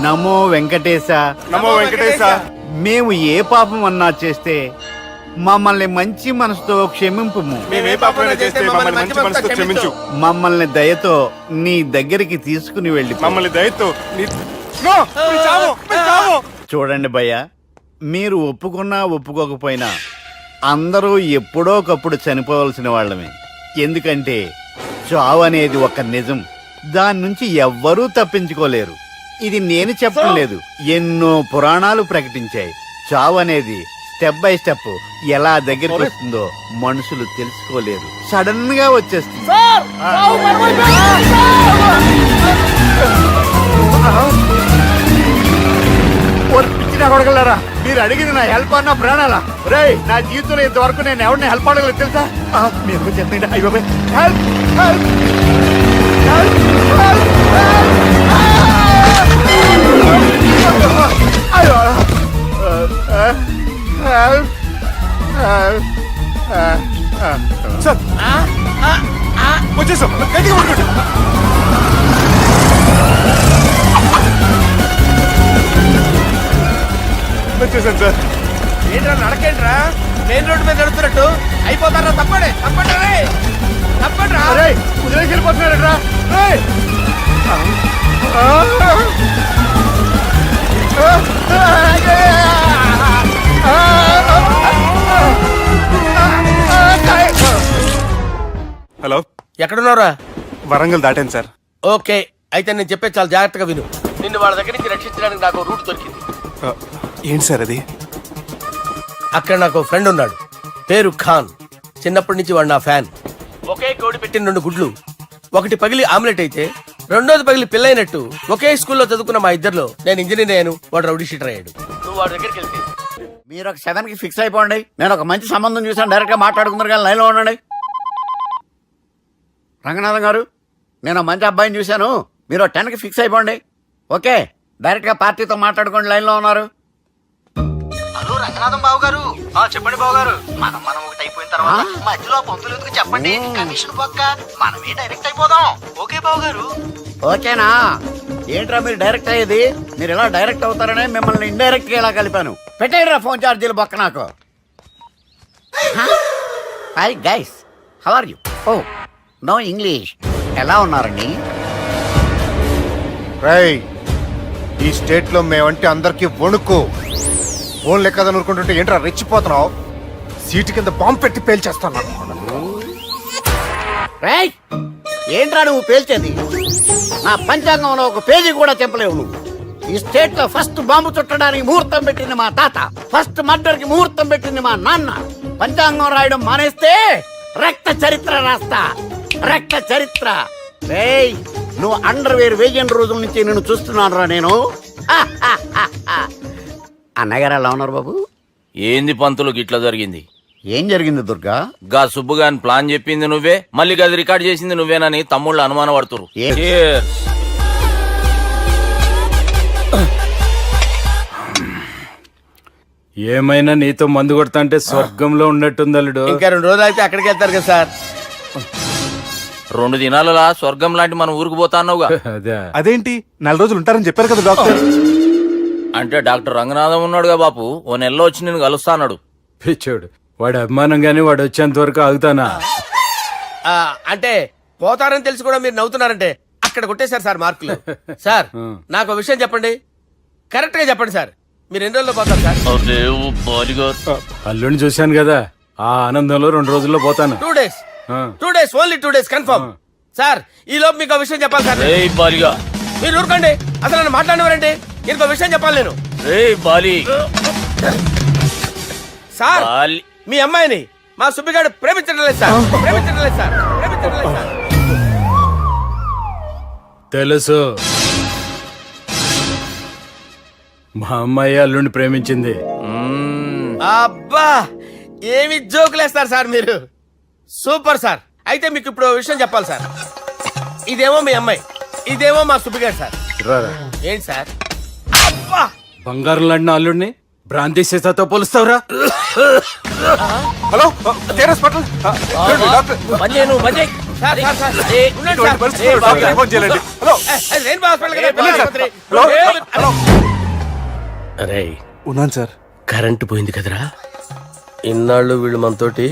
Speaker 9: నమో వెంకటేశ,
Speaker 6: నమో వెంకటేశ,
Speaker 9: మేము ఏ పాపం అన్నా చేస్తే మమ్మల్ని మంచి మనసుతో క్షమింపు.
Speaker 6: మేమే పాపమైనా చేస్తే మమ్మల్ని మంచి మనసుతో క్షమించు.
Speaker 9: మమ్మల్ని దయతో నీ దగ్గరికి తీసుకుని వెళ్ళి
Speaker 6: మమ్మల్ని దయతో నో, మీ చావు, మీ చావు.
Speaker 9: చూడండి భయ్య, మీరు ఒప్పుకున్నా ఒప్పుకోకపోయినా అందరూ ఎప్పుడో ఒకప్పుడు చనిపోవలసిన వాళ్ళమే. ఎందుకంటే చావు అనేది ఒక నిజం, దాని నుంచి ఎవ్వరూ తప్పించుకోలేరు. ఇది నేను చెప్పడం లేదు, ఎన్నో పురాణాలు ప్రకటించాయి. చావు అనేది స్టెప్ బై స్టెప్ ఎలా దగ్గరికి వస్తుందో మనుషులు తెలుసుకోలేరు, సడన్ గా వచ్చేస్తుంది. కొడగలరా, మీరు అడిగింది నా హెల్ప్ అన్న ప్రాణాలా? రే, నా జీవితంలో ఇంతవరకు నేను ఎవరిని హెల్ప్ అడగలేదు తెలుసా? మీరు చెప్పండి. అయ్యో హెల్ప్, హెల్ప్, అయ్యో
Speaker 6: సార్ వచ్చేసాం, గట్టిగా పట్టుకోండి. వచ్చేసాను సార్.
Speaker 2: ఏంట్రా నడకేంట్రా, మెయిన్ రోడ్డు మీద నడుస్తున్నట్టు అయిపోతారా? తప్పండి, తప్పండి రే, తప్పండి రా.
Speaker 9: రే, వదిలేసి వెళ్ళిపోతున్నారా?
Speaker 6: హలో,
Speaker 2: ఎక్కడున్నారా?
Speaker 6: వరంగల్ దాటాను సార్.
Speaker 2: ఓకే, అయితే నేను చెప్పేది చాలా జాగ్రత్తగా విను. నిన్ను వాళ్ళ దగ్గర నుంచి రక్షించడానికి నాకు రూట్ దొరికింది.
Speaker 6: ఏంటి సార్ అది?
Speaker 2: అక్కడ నాకు ఫ్రెండ్ ఉన్నాడు, పేరు ఖాన్. చిన్నప్పటి నుంచి వాడు నా ఫ్యాన్. ఒకే కోడి పెట్టిన 2 గుడ్లు, ఒకటి పగిలి ఆమ్లెట్ అయితే రెండోది పగిలి పిల్లైనట్టు ఒకే స్కూల్లో చదువుకున్న మా ఇద్దరిలో నేను ఇంజనీర్ అయ్యాను, వాడు రౌడీ షీటర్ అయ్యాడు. నువ్వు వాడి దగ్గరికి వెళ్తే
Speaker 9: మీరు ఒక 7కి ఫిక్స్ అయిపోండి. నేను ఒక మంచి సంబంధం చూసాను, డైరెక్ట్ గా మాట్లాడుకున్నారు కానీ లైన్లో ఉండండి. రంగనాథం గారు, నేను ఒక మంచి అబ్బాయిని చూశాను, మీరు 10కి ఫిక్స్ అయిపోండి. ఓకే, డైరెక్ట్ గా పార్టీతో మాట్లాడుకోండి, లైన్లో ఉన్నారు.
Speaker 10: హలో రంగనాథం బాబు గారు. చెప్పండి బాబు గారు. మనం ఒకటి అయిపోయిన తర్వాత మధ్యలో పంతులు ఎందుకు చెప్పండి, కమిషన్ పక్క మనమే డైరెక్ట్ అయిపోదాం. ఓకే బాబు గారు.
Speaker 9: ఓకేనా? ఏంట్రా మీరు డైరెక్ట్ అయ్యేది? మీరు ఇలా డైరెక్ట్ అవుతారనే మిమ్మల్ని ఇండైరెక్ట్ గా ఇలా కలిపాను. పెట్టేయరా ఫోన్ ఛార్జీలు బొక్క నాకు. Hi guys, how are you? Oh no English. ఎలా ఉన్నారండి?
Speaker 5: రేయ్, ఈ స్టేట్ లో మేమంటే అందరికి వణుకు. ఫోన్ లెక్క ఊరుకుంటుంటే ఏంట్రా రెచ్చిపోతున్నావు? సీటు కింద బాంబు పెట్టి పేల్చేస్తాను.
Speaker 9: రేయ్, ఏంట్రా నువ్వు పేల్చేది? నా పంచాంగంలో ఒక పేజీ కూడా చెప్పలేవు నువ్వు. ఈ స్టేట్ లో ఫస్ట్ బాంబు చుట్టడానికి ముహూర్తం పెట్టింది మా తాత, ఫస్ట్ మర్డర్ కి ముహూర్తం పెట్టింది మా నాన్న. పంచాంగం రాయడం మానేస్తే రక్త చరిత్ర రాస్తా, రక్త చరిత్ర. రేయ్, నువ్వు అండర్వేర్ వేయని రోజుల నుంచి నేను చూస్తున్నాను రా నేను. అన్నగారు ఎలా ఉన్నారు బాబు?
Speaker 3: ఏంది పంతులు గిట్లా జరిగింది?
Speaker 9: ఏం జరిగింది దుర్గా?
Speaker 3: గా సుబ్బుగాని ప్లాన్ చెప్పింది నువ్వే, మళ్ళీ గది రికార్డ్ చేసింది నువ్వేనని తమ్ముళ్ళు అనుమానం పడుతురు.
Speaker 4: ఏమైనా నీతో మందు కొడతా అంటే స్వర్గంలో ఉన్నట్టుంది అల్లుడు.
Speaker 2: ఇంకా 2 రోజులు అయితే అక్కడికి వెళ్తారు కదా సార్.
Speaker 3: 2 దినాలలా స్వర్గం లాంటి మనం ఊరికి పోతా అన్నావుగా.
Speaker 4: అదే
Speaker 6: అదేంటి 4 రోజులు ఉంటారని చెప్పారు కదా డాక్టర్.
Speaker 3: అంటే డాక్టర్ రంగనాథం ఉన్నాడుగా బాపు, ఓ నెలలో వచ్చి నేను కలుస్తా అన్నాడు.
Speaker 4: పిచ్చోడు, వాడు అభిమానం గాని వాడు వచ్చేంత వరకు ఆగుతానా?
Speaker 2: అంటే పోతారని తెలిసి కూడా మీరు నవ్వుతున్నారంటే అక్కడ కొట్టేశారు సార్ మార్కులు. సార్, నాకు విషయం చెప్పండి, కరెక్ట్ గా చెప్పండి సార్. మీరు ఎన్ని రోజుల్లో పోతారు సార్?
Speaker 4: అల్లుడిని చూశాను కదా, ఆ ఆనందంలో 2 రోజుల్లో పోతాను.
Speaker 2: 2 days, 2 days, only 2 days confirm. Sir, ఈ లోపు మీకు విషయం చెప్పాలి సార్. మీరు ఊరుకోండి, అసలు నన్ను మాట్లాడినవారండి. ఇంకో విషయం చెప్పాలి నేను. సార్, మీ అమ్మాయిని మా సుబ్బిగాడు ప్రేమించడం లేదు సార్, ప్రేమించడం లేదు సార్, ప్రేమించడం లేదు సార్.
Speaker 4: తెలుసు, మా అమ్మాయి అల్లుడిని ప్రేమించింది.
Speaker 2: అబ్బా, ఏమి జోకులేస్తారు సార్ మీరు. Super sir. అయితే మీకు ఇప్పుడు ఓ విషయం చెప్పాలి సార్. ఇదేమో మీ అమ్మాయి, ఇదేమో మా సుబ్బిగాడు సార్. ఏంటి సార్? అబ్బా,
Speaker 4: బంగారం లాంటి అల్లుడిని భ్రాంతి సీతతో పోలుస్తావురా?
Speaker 6: Hello, care hospital. Doctor
Speaker 2: sir, sir, sir, ఉండండి సార్.
Speaker 6: ఫోన్ చేయండి. హలో,
Speaker 2: రెయిన్బో హాస్పిటల్ కదా,
Speaker 6: వెళ్ళండి సార్.
Speaker 2: హలో.
Speaker 6: హలో,
Speaker 2: అరే,
Speaker 6: ఉన్నాను సార్.
Speaker 2: కరెంటు పోయింది కదరా. ఇన్నాళ్ళు వీళ్ళు మనతోటి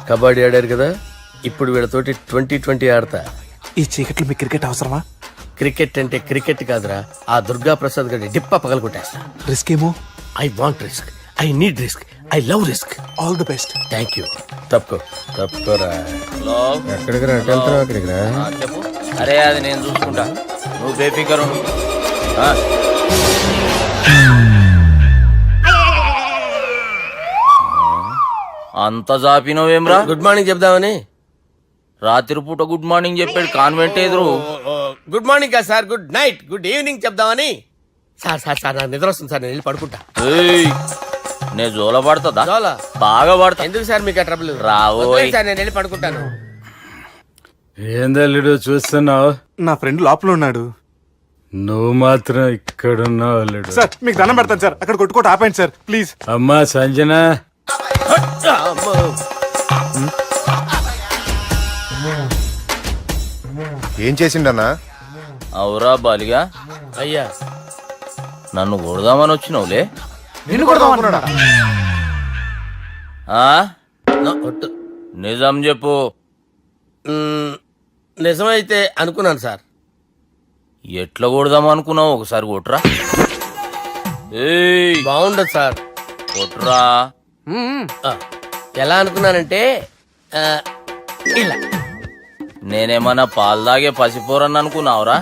Speaker 2: కబడ్డీ ఆడారు కదా, ఇప్పుడు వీళ్ళతోటి 2020 ఆడతా.
Speaker 6: ఈ చీకట్లో మీ క్రికెట్ అవసరమా?
Speaker 2: క్రికెట్ అంటే క్రికెట్ కాదురా, ఆ దుర్గా ప్రసాద్ గారి డిప్ప పగలగొట్టేస్తా.
Speaker 6: రిస్క్ ఏమో.
Speaker 2: I want risk, I need risk, I love risk.
Speaker 6: All the best.
Speaker 2: Thank you. తప్పుకోరా.
Speaker 3: హలో
Speaker 2: ఎక్కడికి రా? అక్కడికి రా.
Speaker 3: చెప్పు. అరే అది నేను చూసుకుంటా, నువ్వు బేఫికర్ ఉండు. అంత జాపినవేమ్రా?
Speaker 2: గుడ్ మార్నింగ్ చెప్దామని.
Speaker 3: రాత్రి పూట గుడ్ మార్నింగ్ చెప్పాడు కాన్వెంట్ ఎదురు.
Speaker 2: గుడ్ మార్నింగ్ కాదు sir, good night, good evening చెప్దామని. సార్ నాకు నిద్ర వస్తుంది సార్, నేను వెళ్ళి పడుకుంటా.
Speaker 3: నేను జోల పడుతుందా?
Speaker 2: జోలా?
Speaker 3: బాగా పడతా.
Speaker 2: ఎందుకు సార్ మీకు ట్రబుల్?
Speaker 3: రావోయ్
Speaker 2: సార్, నేను వెళ్ళి పడుకుంటాను.
Speaker 4: ఏందల్లుడు చూస్తున్నావు?
Speaker 6: నా ఫ్రెండ్ లోపల ఉన్నాడు.
Speaker 4: నువ్వు మాత్రం ఇక్కడున్నావు అల్లుడు.
Speaker 6: సార్ మీకు దండం పెడతాను సార్, అక్కడ కొట్టుకోట ఆపండి సార్ ప్లీజ్.
Speaker 4: అమ్మా సంజన,
Speaker 5: ఏం చేసిండన్నా?
Speaker 3: అవురా బాలిగా,
Speaker 2: అయ్యా
Speaker 3: నన్ను కొడదామని వచ్చినావులే.
Speaker 6: నిన్ను కొడదాం అనుకున్నాడా?
Speaker 3: ఆ?
Speaker 2: ఒట్టు.
Speaker 3: నిజం చెప్పు.
Speaker 2: నిజమైతే అనుకున్నాను సార్.
Speaker 3: ఎట్లా కొడదాం అనుకున్నావు? ఒకసారి కొట్రా. ఏయ్
Speaker 2: బాగుండదు సార్.
Speaker 3: కొట్రా.
Speaker 2: ఆ, ఎలా అనుకున్నానంటే ఇలా.
Speaker 3: నేనేమన్నా పాలు తాగే పసిపోరని అనుకున్నావురా?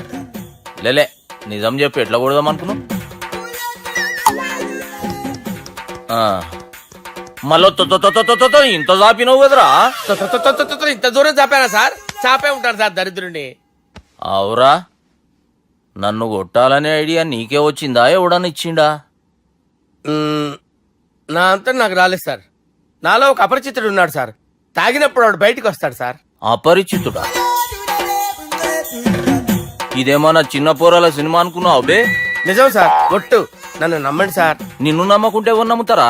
Speaker 3: లేలే, నిజం చెప్పు, ఎట్లా కొడదాం అనుకున్నావు? మళ్ళీ ఇంత చాపినావు కదరా?
Speaker 2: ఇంత దూరం చాపానా సార్? చాపే ఉంటాను సార్ దరిద్రుడిని.
Speaker 3: అవురా, నన్ను కొట్టాలనే ఐడియా నీకే వచ్చిందా? ఎవడన్నా ఇచ్చిండా?
Speaker 2: నా అంతా నాకు రాలేదు సార్. నాలో ఒక అపరిచితుడు ఉన్నాడు సార్. తాగినప్పుడు వాడు బయటికి వస్తాడు సార్.
Speaker 3: అపరిచితుడా? ఇదేమన్నా చిన్న పోరాల సినిమా అనుకున్నావు బే?
Speaker 2: నిజం సార్, ఒట్టు. నన్ను నమ్మండి సార్.
Speaker 3: నిన్ను నమ్మకుంటే ఎవరు నమ్ముతారా?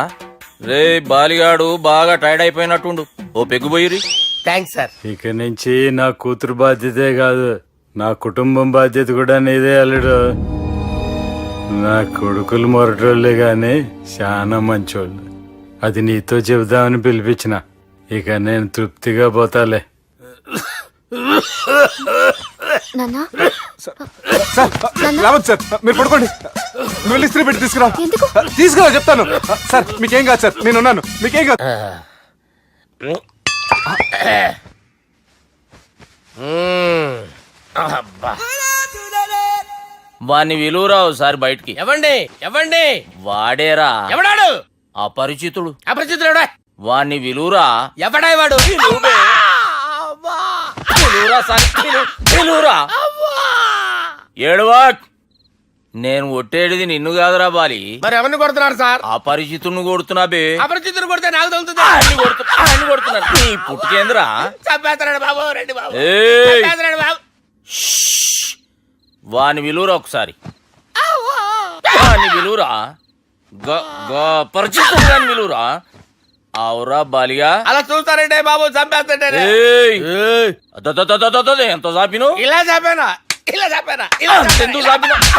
Speaker 3: రే బాలిగాడు బాగా టైర్డ్ అయిపోయినట్టుండు, ఓ పెగ్గుబోయిరి.
Speaker 2: Thanks sir.
Speaker 4: ఇక నుంచి నా కూతురు బాధ్యతే కాదు, నా కుటుంబం బాధ్యత కూడా నీదే అల్లుడు. నా కొడుకులు మొరటోళ్ళే గాని చాలా మంచోళ్ళు. అది నీతో చెబుదామని పిలిపించిన. ఇక నేను తృప్తిగా పోతాలే.
Speaker 7: నాన్నా
Speaker 6: సార్ రావద్దు సార్, మీరు పడుకోండి. నువ్వు వెళ్ళి ఇస్త్రీ పెట్టి తీసుకురా.
Speaker 7: ఎందుకు?
Speaker 6: తీసుకురా చెప్తాను. సార్ మీకేం కాదు సార్, నేను ఉన్నాను, మీకేం కాదు.
Speaker 2: అబ్బా.
Speaker 3: వాణ్ణి విలువరావు సార్ బయటికి.
Speaker 2: ఎవండి
Speaker 3: వాడేరా
Speaker 2: ఎవడాడు?
Speaker 3: అపరిచితుడు.
Speaker 2: అపరిచితుడు
Speaker 3: వాణ్ణి విలువరా.
Speaker 2: ఎవడా వాడు?
Speaker 3: విలువరా సార్, విలువరా. ఏడవా, నేను కొట్టేడిది నిన్ను కాదురా బాలి.
Speaker 2: మరి ఎవరిని కొడుతున్నారు సార్?
Speaker 3: అపరిచితుడిని కొడుతున్నా బే.
Speaker 2: అపరిచితుడు కొడితే నాకు తగులుతుంది.
Speaker 3: అన్ని కొడుతున్నా. నీ పుట్టుకేంద్రా?
Speaker 2: చంపేస్తున్నాడు బాబు, రండి బాబు.
Speaker 3: ఏయ్!
Speaker 2: చంపేస్తున్నాడు బాబు.
Speaker 3: వాని విలువరా ఒకసారి. వాని విలువరా. పరిచితుడు గాని విలువరా. అవురా బాలిగా.
Speaker 2: అలా చూస్తారంటే బాబు, చంపేస్తాడే.
Speaker 3: ఎంత చాపిను?
Speaker 2: ఇలా చంపానా? ఇలా చంపానా?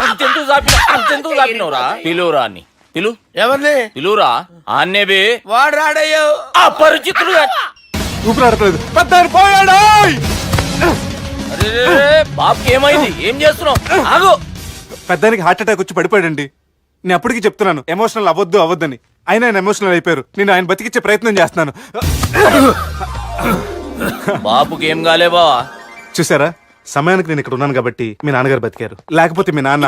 Speaker 3: అంతెందుకు చాపినవురా? పిలువురా అని పిలు.
Speaker 2: ఎవరిని
Speaker 3: పిలువురా. ఆన్నే బే.
Speaker 2: వాడు రాడయ్యో.
Speaker 3: అపరిచితుడు గాని.
Speaker 6: ఊపిరాడట్లేదు. పెద్ద ఆయన పోయాడు.
Speaker 3: అరే బాబుకి ఏమైంది? ఏం చేస్తున్నావు? ఆగు.
Speaker 6: పెద్దానికి హార్ట్ అటాక్ వచ్చి పడిపోయాడండి. నేను అప్పటికి చెప్తున్నాను ఎమోషనల్ అవ్వద్దని. అయినా ఆయన ఎమోషనల్ అయిపోయారు. నేను ఆయన బతికిచ్చే ప్రయత్నం చేస్తున్నాను.
Speaker 3: బాబుకి ఏం కాలే బావా?
Speaker 6: చూసారా, సమయానికి నేను ఇక్కడ ఉన్నాను కాబట్టి మీ నాన్నగారు బతికారు. లేకపోతే మీ నాన్న.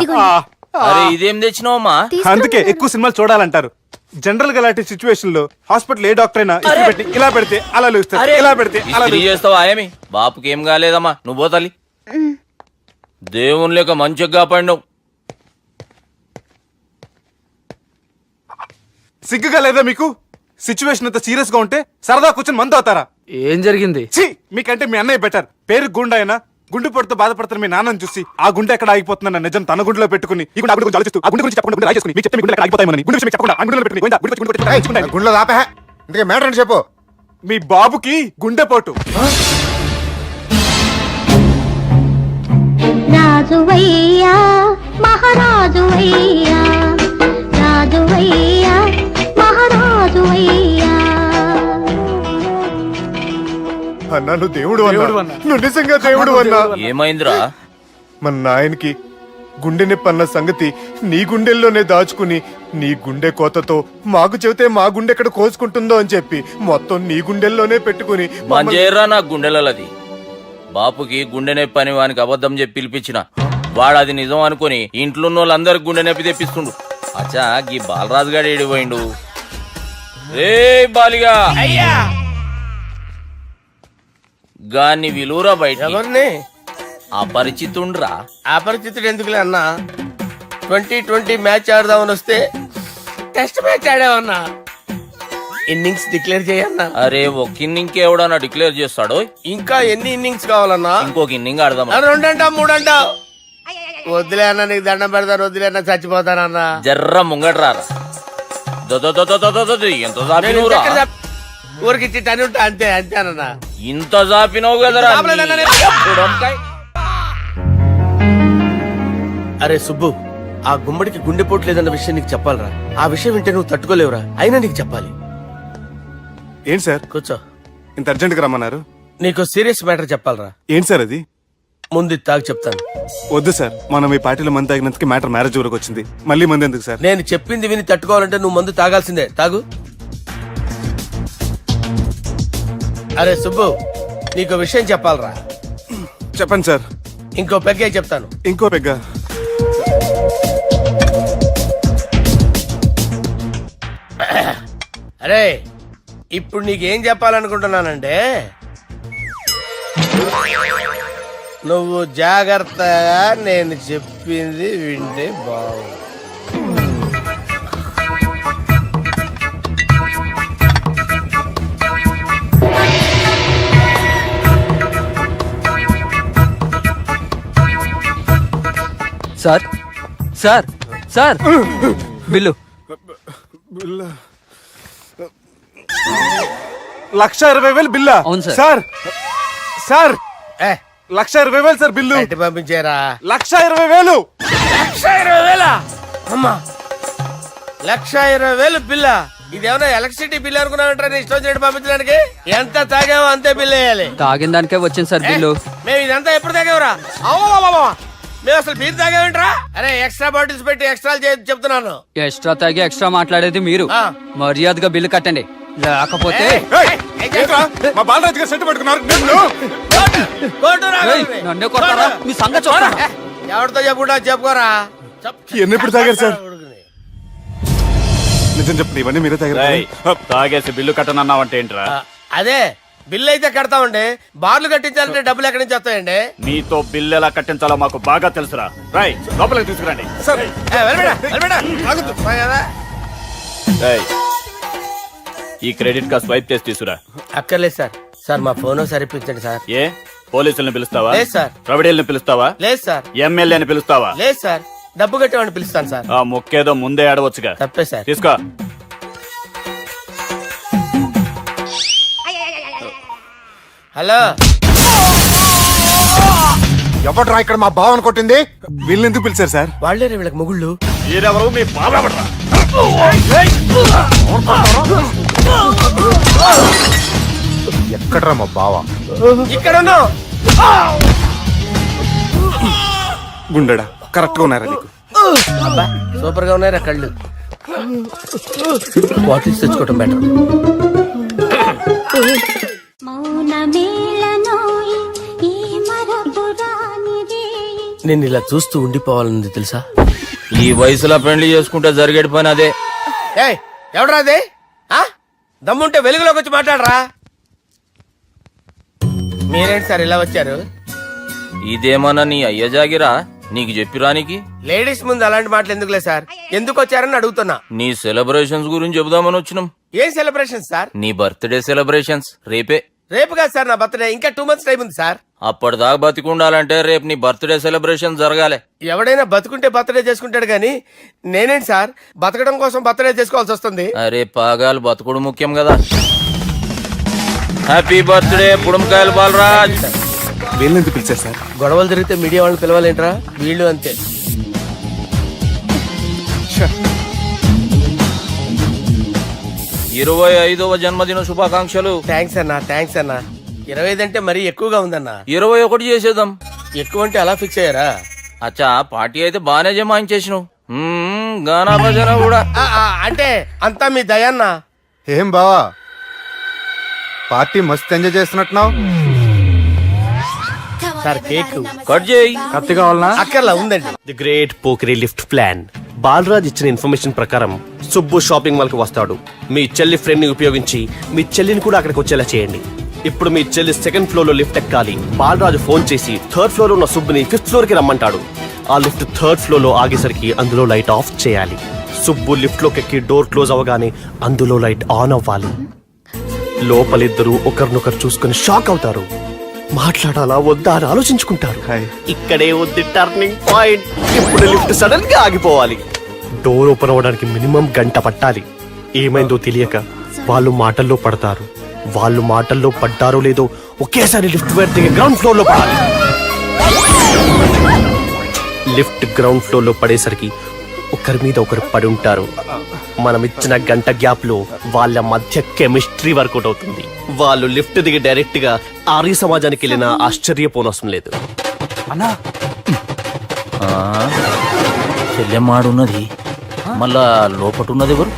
Speaker 3: అరే ఇదేం తెచ్చినావమ్మా?
Speaker 6: అందుకే ఎక్కువ సినిమాలు చూడాలంటారు. జనరల్ గా ఇలాంటి సిచ్యువేషన్ లో హాస్పిటల్ ఏ డాక్టర్ అయినా ఇస్త్రీ పెట్టి ఇలా పెడితే అలా లేస్తారు, ఇలా పెడితే అలా
Speaker 3: ఇస్త్రీ చేస్తావా ఏమి? బాపుకి ఏం కాలేదమ్మా, నువ్వు పోతాలి. దేవుని లేక మంచిగా కాపాడినావు.
Speaker 6: సిగ్గుగా లేదా మీకు? సిచ్యువేషన్ అంత సీరియస్ గా ఉంటే సరదా కూర్చొని మందు అవుతారా?
Speaker 8: ఏం జరిగింది?
Speaker 6: ఛీ, మీకంటే మీ అన్నయ్య బెటర్. పేరు గుండె అయినా గుండె పడుతూ బాధపడుతున్న మీ నాన్నని చూసి ఆ గుండె ఎక్కడ ఆగిపోతుందన్న నిజం తన గుండెలో పెట్టుకుని ఈ గుండె గురించి ఆలోచిస్తూ ఆ గుండె గురించి చెప్పకుండా రాయి చేసుకుని మీకు చెప్తే మీ గుండె ఎక్కడ ఆగిపోతాయని గుండె విషయం చెప్పకుండా ఆ గుండెలో పెట్టుకుని గోవిందా, గుండె గుండె గుండె రాయి చేసుకుంటాను.
Speaker 5: గుండెలో దాపే. ఇంతకీ మ్యాటర్ అని చెప్పు.
Speaker 6: మీ బాబుకి గుండెపోటు.
Speaker 11: రాజువయ్యా మహారాజువయ్యా రాజువయ్యా
Speaker 5: అన్నా నువ్వు దేవుడు
Speaker 4: దేవుడు
Speaker 5: అన్నా,
Speaker 4: అన్నా.
Speaker 5: నువ్వు నిజంగా దేవుడు అన్నా.
Speaker 3: ఏమైందిరా
Speaker 5: మన నాయనకి గుండె నొప్పి అన్న సంగతి నీ గుండెల్లోనే దాచుకుని నీ గుండె కోతతో మాకు చెబితే మా గుండె ఎక్కడ కోసుకుంటుందో అని చెప్పి మొత్తం నీ గుండెల్లోనే పెట్టుకుని
Speaker 3: మంజేరా నా గుండెలది బాపుకి గుండె నొప్పి అని వానికి అబద్ధం చెప్పి పిలిపించిన వాడు అది నిజం అనుకుని ఇంట్లో ఉన్న వాళ్ళందరికి గుండె నొప్పి తెప్పిస్తుండు. అచ్చా గీ బాలరాజు గారు ఏడిపోయిండు. రే బాలిగా
Speaker 2: అయ్యా
Speaker 3: గాన్ని విలువరా బయట
Speaker 2: ఎవరిని
Speaker 3: అపరిచితుండ్రా.
Speaker 2: అపరిచితుడు ఎందుకులే అన్నా, 2020 మ్యాచ్ ఆడదామని వస్తే టెస్ట్ మ్యాచ్ ఆడామన్నా. ఇన్నింగ్స్ డిక్లేర్ చేయన్నా.
Speaker 3: అరే ఒక ఇన్నింగ్ ఎవడన్నా డిక్లేర్ చేస్తాడో
Speaker 2: ఇంకా ఎన్ని ఇన్నింగ్స్ కావాలన్నా?
Speaker 3: ఇంకొక ఇన్నింగ్ ఆడదాం.
Speaker 2: 2 అంటావు 3 అంటావు. వద్దులే అన్న, నీకు దండం పెడతాను, వద్దులే అన్న, చచ్చిపోతానన్నా.
Speaker 3: జర్ర ముంగట్రా ఎంత జాపినవురా,
Speaker 2: ఊరికి ఇచ్చి టని ఉంటా అంతే అంతేనన్నా.
Speaker 3: ఇంత జాపినవు కదరా.
Speaker 2: జాపలేదన్నా నేను.
Speaker 3: చూడంకాయ్.
Speaker 2: అరే సుబ్బు, ఆ గుమ్మడికి గుండెపోటు లేదన్న విషయం నీకు చెప్పాలరా. ఆ విషయం వింటే నువ్వు తట్టుకోలేవురా, అయినా నీకు చెప్పాలి.
Speaker 6: ఏంటి సార్
Speaker 2: కూర్చో.
Speaker 6: ఇంత అర్జెంట్ గా రమ్మన్నారు?
Speaker 2: నీకు సీరియస్ మ్యాటర్ చెప్పాలరా.
Speaker 6: ఏంటి సార్ అది?
Speaker 2: ముందు ఇది తాగి చెప్తాను.
Speaker 6: వద్దు సార్, మనం ఈ పార్టీలో మంది తాగినందుకు మ్యాటర్ మ్యారేజ్ వరకు వచ్చింది. మళ్ళీ మంది ఎందుకు సార్?
Speaker 2: నేను చెప్పింది విని తట్టుకోవాలంటే నువ్వు మందు తాగాల్సిందే. తాగు. అరే సుబ్బు, నీకు విషయం చెప్పాలరా.
Speaker 6: చెప్పండి సార్.
Speaker 2: ఇంకో పెగ్గే చెప్తాను.
Speaker 6: ఇంకో పెగ్గా?
Speaker 2: అరే ఇప్పుడు నీకేం చెప్పాలనుకుంటున్నానంటే, నువ్వు జాగ్రత్తగా నేను చెప్పింది వింటే బాగు.
Speaker 11: సార్ సార్ సార్ బిల్లు
Speaker 6: 1,20,000 బిల్లా?
Speaker 11: అవును సార్.
Speaker 6: సార్ సార్
Speaker 2: ఏ
Speaker 6: 1,20,000 సార్ బిల్లు.
Speaker 2: బయట పంపించేరా.
Speaker 6: 1,20,000.
Speaker 2: 1,20,000 అమ్మా, 1,20,000 బిల్ల. ఇదేమన్నా ఎలక్ట్రిసిటీ బిల్ అనుకున్నామంటారా నీ ఇష్టం వచ్చినట్టు పంపించడానికి? ఎంత తాగామో అంతే బిల్ వేయాలి.
Speaker 11: తాగిన దానికే వచ్చింది సార్ బిల్లు.
Speaker 2: మేము ఇదంతా ఎప్పుడు తాగావురా? అవ్వ, మేము అసలు బీర్ తాగామంటరా? అరే ఎక్స్ట్రా బాటిల్స్ పెట్టి ఎక్స్ట్రా చెప్తున్నాను.
Speaker 11: ఎక్స్ట్రా తాగి ఎక్స్ట్రా మాట్లాడేది మీరు.
Speaker 2: ఆ.
Speaker 11: మర్యాదగా బిల్లు కట్టండి, లేకపోతే
Speaker 6: ఏయ్, ఏంట్రా? మా బాలరాజు గారు సెట్ పెట్టుకున్నారు.
Speaker 11: ఏయ్, నన్నే కొడతారా? మీ సంగతి చూస్తాను.
Speaker 2: ఎవరితో చెప్పుకుంటా చెప్పుకోరా.
Speaker 6: ఎన్నెప్పుడు తాగారు సార్? నిజం చెప్పండి, ఇవన్నీ మీరే తాగారు?
Speaker 4: తాగేసి బిల్లు కట్టనన్నావంటే ఏంట్రా?
Speaker 2: అదే బిల్లు అయితే కడతామండి, బార్లు కట్టించాలంటే డబ్బులు ఎక్కడి నుంచి వస్తాయండి?
Speaker 4: మీతో బిల్లు ఎలా కట్టించాలో మాకు బాగా తెలుసురా. రై లోపలికి తీసుకురండి. ఈ క్రెడిట్ కార్డ్ స్వైప్ చేసి తీసుకురా.
Speaker 2: అక్కర్లేదు సార్. సార్ మా ఫోన్ సరిపించండి సార్.
Speaker 4: ఏ పోలీసుల్ని పిలుస్తావా?
Speaker 2: లేదు సార్.
Speaker 4: ప్రొవిడీల్ని పిలుస్తావా?
Speaker 2: లేదు సార్.
Speaker 4: ఎమ్మెల్యేని పిలుస్తావా?
Speaker 2: లేదు సార్. డబ్బు కట్టేవాడిని పిలుస్తాను సార్.
Speaker 4: ఆ మొక్కేదో ముందే ఆడవచ్చుగా.
Speaker 2: తప్పే సార్.
Speaker 4: తీసుకో.
Speaker 2: హలో,
Speaker 5: ఎవడ్రా ఇక్కడ మా బావని కొట్టింది?
Speaker 6: వీళ్ళని ఎందుకు పిలిచారు సార్?
Speaker 2: వాళ్ళేరే వీళ్ళకి మొగుళ్ళు.
Speaker 4: మీరెవరు? మీ బాబా.
Speaker 5: ఎక్కడ్రా మా బావ?
Speaker 2: ఇక్కడ ఉన్నావు.
Speaker 6: గుండెడా కరెక్ట్ గా ఉన్నారా నీకు?
Speaker 2: అబ్బా సూపర్ గా ఉన్నాయిరా కళ్ళు. బాటిల్స్ తెచ్చుకోవటం బెటర్. నేను ఇలా చూస్తూ ఉండిపోవాలని తెలుసా?
Speaker 3: ఈ వయసులో పెళ్లి చేసుకుంటే జరిగేటి పని అదే.
Speaker 2: ఏయ్ ఎవడరా అదే? దమ్ముంటే వెలుగులోకి వచ్చి మాట్లాడరా. మీరేంటి సార్ ఇలా వచ్చారు?
Speaker 3: ఇదేమన్నా నీ అయ్య జాగిరా నీకు చెప్పిరానికి?
Speaker 2: లేడీస్ ముందు అలాంటి మాటలు ఎందుకులే సార్, ఎందుకు వచ్చారని అడుగుతున్నా.
Speaker 3: నీ సెలబ్రేషన్స్ గురించి చెబుదామని వచ్చినాం.
Speaker 2: ఏం సెలబ్రేషన్ సార్?
Speaker 3: నీ బర్త్డే సెలబ్రేషన్స్ రేపే.
Speaker 2: రేపు కాదు సార్ నా బర్త్డే, ఇంకా 2 months టైం ఉంది సార్.
Speaker 3: అప్పటిదాకా బతికుండాలంటే రేపు నీ బర్త్డే సెలబ్రేషన్ జరగాలి.
Speaker 2: ఎవడైనా బతుకుంటే బర్త్డే చేసుకుంటాడు గానీ నేనేంటి సార్ బతకడం కోసం బర్త్డే చేసుకోవాల్సి వస్తుంది?
Speaker 3: అరే పాగాలు బతుకుడు ముఖ్యం కదా. హ్యాపీ బర్త్డే పుడుమకాయలు బాలరాజ్.
Speaker 6: వీళ్ళని ఎందుకు పిలిచారు సార్?
Speaker 2: గొడవలు జరిగితే మీడియా వాళ్ళని పిలవాలేంట్రా? వీళ్ళు అంతే.
Speaker 3: 25వ జన్మదిన శుభాకాంక్షలు.
Speaker 2: థ్యాంక్స్ అన్నా, థ్యాంక్స్ అన్నా. 25 అంటే మరీ ఎక్కువగా ఉందన్నా.
Speaker 3: 21 చేసేద్దాం.
Speaker 2: ఎక్కువ అంటే అలా ఫిక్స్ అయ్యారా?
Speaker 3: అచ్చా పార్టీ అయితే బాగానే జమాయించేసినావు. గానా భజన కూడా.
Speaker 2: అంటే అంతా మీ దయన్నా.
Speaker 6: ఏం బావా పార్టీ మస్తు ఎంజాయ్ చేస్తున్నట్టున్నావు.
Speaker 2: సార్ కేక్
Speaker 3: కట్ చేయి.
Speaker 6: కత్తి కావాలనా?
Speaker 2: అక్కర్లా ఉందండి.
Speaker 12: ది గ్రేట్ పోకరీ లిఫ్ట్ ప్లాన్. బాలరాజ్ ఇచ్చిన ఇన్ఫర్మేషన్ ప్రకారం సుబ్బు షాపింగ్ మాల్ కి వస్తాడు. మీ చెల్లి ఫ్రెండ్ ని ఉపయోగించి మీ చెల్లిని కూడా అక్కడికి వచ్చేలా చేయండి. ఇప్పుడు మీ చెల్లి 2nd ఫ్లోర్ లో లిఫ్ట్ ఎక్కాలి. బాలరాజు ఫోన్ చేసి 3rd ఫ్లోర్ లో ఉన్న సుబ్బుని 5th ఫ్లోర్ కి రమ్మంటాడు. ఆ లిఫ్ట్ 3rd ఫ్లోర్ లో ఆగేసరికి అందులో లైట్ ఆఫ్ చేయాలి. సుబ్బు లిఫ్ట్ లోకి ఎక్కి డోర్ క్లోజ్ అవ్వగానే అందులో లైట్ ఆన్ అవ్వాలి. లోపలిద్దరూ ఒకరినొకరు చూసుకుని షాక్ అవుతారు. మాట్లాడాలా వద్దా అని ఆలోచించుకుంటారు. ఇక్కడే ఉంది టర్నింగ్ పాయింట్. ఇప్పుడు లిఫ్ట్ సడన్ గా ఆగిపోవాలి. డోర్ ఓపెన్ అవ్వడానికి మినిమం గంట పట్టాలి. ఏమైందో తెలియక వాళ్ళు మాటల్లో పడతారు. వాళ్ళు మాటల్లో పడ్డారో లేదో ఒకేసారి లిఫ్ట్ వైర్ దిగి గ్రౌండ్ ఫ్లోర్ లో పడాలి. లిఫ్ట్ గ్రౌండ్ ఫ్లోర్ లో పడేసరికి ఒకరి మీద ఒకరు పడి ఉంటారు. మనం ఇచ్చిన గంట గ్యాప్ లో వాళ్ళ మధ్య కెమిస్ట్రీ వర్కౌట్ అవుతుంది. వాళ్ళు లిఫ్ట్ దిగి డైరెక్ట్ గా ఆర్య సమాజానికి వెళ్ళినా ఆశ్చర్యపోనవసరం లేదు.
Speaker 3: చెల్లెమ్మాడున్నది, మళ్ళా లోపటున్నది ఎవరు?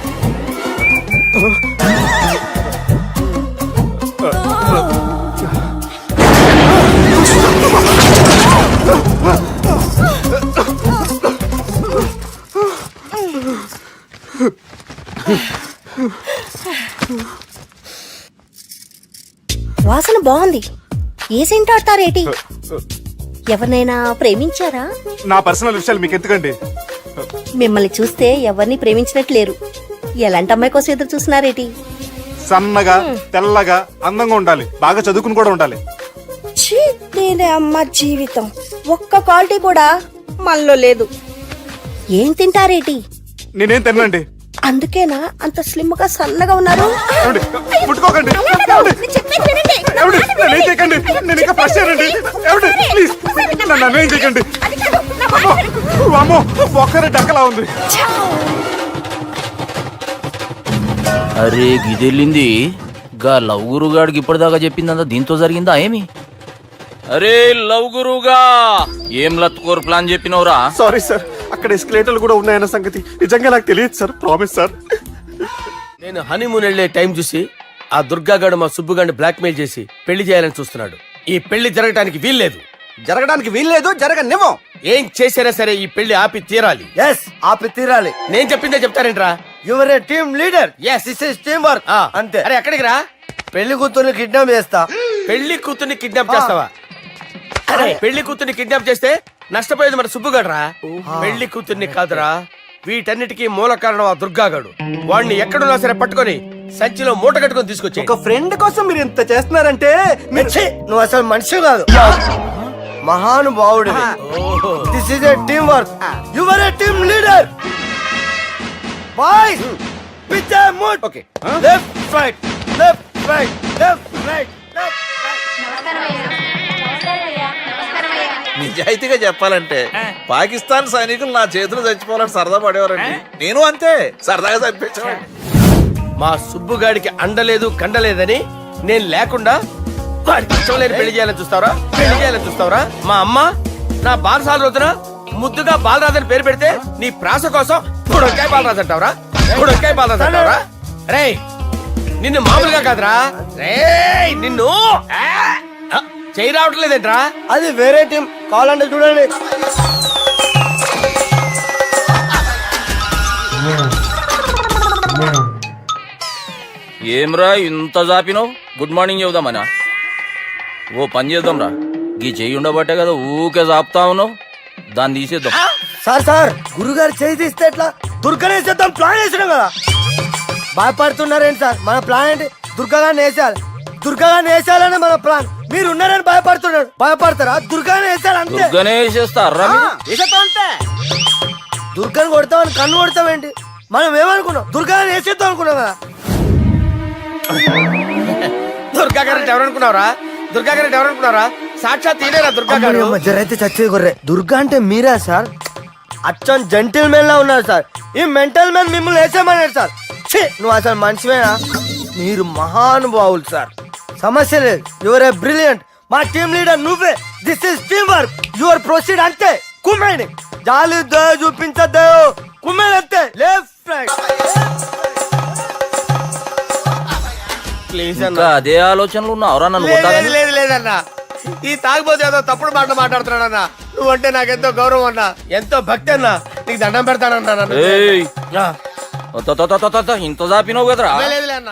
Speaker 1: వాసన బాగుంది. ఏ సెంట్ ఆడతారేటి? ఎవరినైనా ప్రేమించారా?
Speaker 6: నా పర్సనల్ విషయాలు మీకు ఎందుకండి?
Speaker 1: మిమ్మల్ని చూస్తే ఎవరిని ప్రేమించినట్లేరు. ఎలాంటి అమ్మాయి కోసం ఎదురు చూస్తున్నారేటి?
Speaker 6: సన్నగా తెల్లగా అందంగా ఉండాలి, బాగా చదువుకుని కూడా ఉండాలి.
Speaker 1: నేనే అమ్మ జీవితం ఒక్క క్వాలిటీ కూడా మనలో లేదు. ఏం తింటారేటి?
Speaker 6: నేనేం తినండి.
Speaker 1: అందుకేనా అంత స్లిమ్ గా సన్నగా ఉన్నారు?
Speaker 6: ముట్టుకోకండి. నన్నేం చేయకండి. నేను ఇంకా ఫస్ట్ చేయండి. ప్లీజ్ నన్నేం చేయకండి. అమ్మో ఒక్కరే డక్కలా ఉంది.
Speaker 3: అరే గిదెళ్ళింది. గా లవ్ గురుగాడికి ఇప్పటిదాకా చెప్పిందంతా దీంతో జరిగిందా ఏమి? అరే లవ్ గురుగా ఏం లత్కోర్ ప్లాన్ చెప్పినవురా?
Speaker 12: సారీ సార్, అక్కడ ఎస్కలేటర్లు కూడా ఉన్నాయన్న సంగతి నిజంగా నాకు తెలియదు సార్. Promise sir.
Speaker 2: నేను హనీమూన్ వెళ్లే టైం చూసి ఆ దుర్గాగాడు మా సుబ్బుగాడిని బ్లాక్మెయిల్ చేసి పెళ్లి చేయాలని చూస్తున్నాడు. ఈ పెళ్లి జరగడానికి వీల్లేదు.
Speaker 10: జరగడానికి వీల్లేదు, జరగనివ్వం.
Speaker 2: ఏం చేసినా సరే ఈ పెళ్లి ఆపి తీరాలి.
Speaker 10: ఎస్, ఆపి తీరాలి.
Speaker 2: నేను చెప్పిందే చెప్తారేంట్రా?
Speaker 10: Your a team leader.
Speaker 2: Yes.
Speaker 10: This is team work. అంతే.
Speaker 2: అరే ఎక్కడికి రా?
Speaker 10: పెళ్లి కూతుర్ని కిడ్నాప్ చేస్తా.
Speaker 2: పెళ్లి కూతుర్ని కిడ్నాప్ చేస్తావా? అరే పెళ్లి కూతుర్ని కిడ్నాప్ చేస్తే నష్టపోయేది మన సుబ్బుగాడ్రా. పెళ్లి కూతుర్ని కాదురా, వీటన్నిటికీ మూల కారణం ఆ దుర్గాగాడు. వాడిని ఎక్కడున్నా సరే పట్టుకొని సంచిలో మూట కట్టుకొని తీసుకొచ్చి.
Speaker 10: ఒక ఫ్రెండ్ కోసం మీరు ఇంత చేస్తున్నారంటే నువ్వు అసలు మనిషి కాదు, మహానుభావుడు. This is a team work. Your a team leader. Boys pitch A mood. Okay, left right left right left right left right.
Speaker 3: నిజాయితీగా చెప్పాలంటే పాకిస్తాన్ సైనికులు నా చేతులు చచ్చిపోవాలని సరదా పడేవారండి. నేను అంతే సరదాగా చనిపించేవాడిని.
Speaker 2: మా సుబ్బుగాడికి అండలేదు కండలేదని నేను లేకుండా వాడికి ఇష్టం లేని పెళ్లి చేయాలని చూస్తావరా? పెళ్లి చేయాలని చూస్తావరా? మా అమ్మ నా బాలసాల రోజున ముద్దుగా బాలరాజు పేరు పెడితే నీ ప్రాస కోసం గుడొక్కాయ బాలరాజు అంటావరా? గుడొక్కాయ బాలరాజు అంటావరా? రే నిన్ను మామూలుగా కాదురా, రే నిన్ను చేయి రావట్లేదేంట్రా?
Speaker 10: అది వేరే టీం, కావాలంటే చూడండి.
Speaker 3: ఏమ్రా ఇంత జాపినావు? Good morning చెబుదామనా? ఓ పని చేద్దాం రా, గీ చెయ్యి ఉండబట్టే కదా ఊకే జాపుతా ఉన్నావు. దాన్ని తీసేద్దాం.
Speaker 10: సార్ గురుగారు చేయి తీస్తే ఎట్లా? దుర్గనే చేద్దాం ప్లాన్ వేసినాం కదా. భయపడుతున్నారేంటి సార్? మన ప్లాన్ ఏంటి? దుర్గాగాన్ని వేసేయాలి. దుర్గాగాన్ని వేసేయాలని మన ప్లాన్. మీరు ఉన్నారని భయపడుతున్నాడు. భయపడతారా? దుర్గానే వేసేయాలి అంతే.
Speaker 3: దుర్గనే వేసేస్తారా?
Speaker 10: వేసేద్దాం అంతే. దుర్గాని కొడతామని కన్ను కొడతామేంటి? మనం ఏమనుకున్నాం? దుర్గాని వేసేద్దాం అనుకున్నాం కదా.
Speaker 2: దుర్గా గారు ఎవరనుకున్నారా? దుర్గా గారు ఎవరనుకున్నారా? సాక్షాత్ తీరేరా దుర్గా గారు.
Speaker 10: జరైతే చచ్చే గొర్రె. దుర్గా అంటే మీరా సార్? అచ్చం జెంటిల్ మెన్ లా ఉన్నారు సార్. ఈ మెంటల్ మెన్ మిమ్మల్ని వేసేమన్నాడు సార్. నువ్వు అసలు మనిషివేనా? మీరు మహానుభావులు సార్. సమస్య లేదు. Your a brilliant. మా టీమ్ లీడర్ నువ్వే. This is team work. Your proceed అంతే. కుమ్మేని జాలి దయ చూపించద్దు. కుమ్మేని అంతే. Left right.
Speaker 2: ప్లీజ్
Speaker 3: ఇంకా అదే ఆలోచనలు ఉన్నావురా నన్ను
Speaker 2: లేదు
Speaker 3: కొట్టాలని?
Speaker 2: లేదు లేదన్నా, ఈ తాగుబోతు ఏదో తప్పుడు మాట మాట్లాడుతున్నాడన్నా. నువ్వంటే నాకెంతో గౌరవం అన్నా, ఎంతో భక్తి అన్నా. నీకు దండం పెడతానన్నా.
Speaker 3: ఏయ్, ఇంత దాపినావు కదరా?
Speaker 2: లేదులే అన్నా.